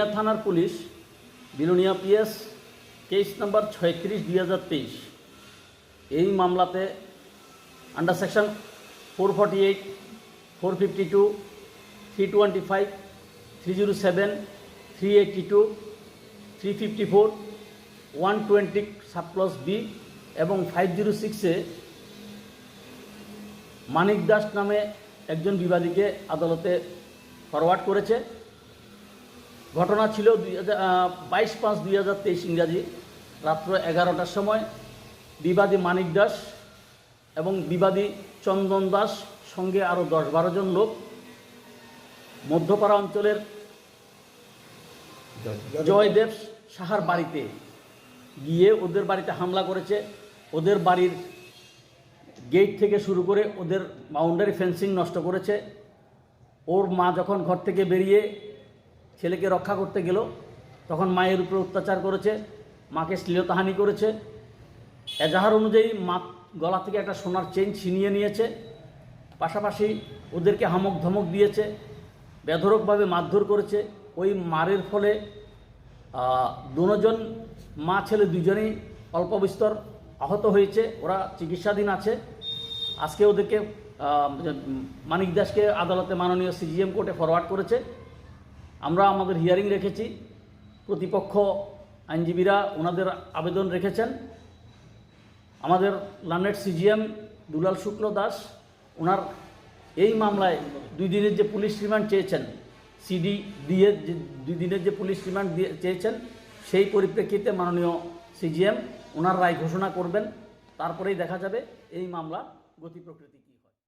বিলোনিয়া থানার police Belonia PS case number 36/2023 এই মামলাতে under section 448, 452, 325, 307, 382, 354, 120 subclause B এবং 506-এ মানিক দাস নামে একজন বিবাদীকে আদালতে ফরওয়ার্ড করেছে। ঘটনা ছিল 22/5/2023 ইংরাজি রাত্র 11টার সময়। বিবাদী মানিক দাস এবং বিবাদী চন্দন দাস সঙ্গে আরও 10-12 জন লোক মধ্যপাড়া অঞ্চলের জয়দেব সাহার বাড়িতে গিয়ে ওদের বাড়িতে হামলা করেছে। ওদের বাড়ির গেট থেকে শুরু করে ওদের বাউন্ডারি ফেন্সিং নষ্ট করেছে। ওর মা যখন ঘর থেকে বেরিয়ে ছেলেকে রক্ষা করতে গেল তখন মায়ের উপরে অত্যাচার করেছে, মাকে শ্লীলতাহানি করেছে। এজাহার অনুযায়ী মা গলা থেকে একটা সোনার চেইন ছিনিয়ে নিয়েছে, পাশাপাশি ওদেরকে হামক ধমক দিয়েছে, বেধড়কভাবে মারধর করেছে। ওই মারের ফলে দুজন মা ছেলে দুজনেই অল্প বিস্তর আহত হয়েছে, ওরা চিকিৎসাধীন আছে। আজকে ওদেরকে মানিক দাসকে আদালতে মাননীয় সিজিএম কোর্টে ফরওয়ার্ড করেছে। আমরা আমাদের হিয়ারিং রেখেছি, প্রতিপক্ষ আইনজীবীরা ওনাদের আবেদন রেখেছেন। আমাদের লার্নেড সিজিএম দুলাল শুক্ল দাস ওনার এই মামলায় 2 দিনের যে পুলিশ রিমান্ড চেয়েছেন, সিডি দিয়ে যে 2 দিনের যে পুলিশ রিমান্ড চেয়েছেন, সেই পরিপ্রেক্ষিতে মাননীয় সিজিএম ওনার রায় ঘোষণা করবেন। তারপরেই দেখা যাবে এই মামলা গতি প্রকৃতি।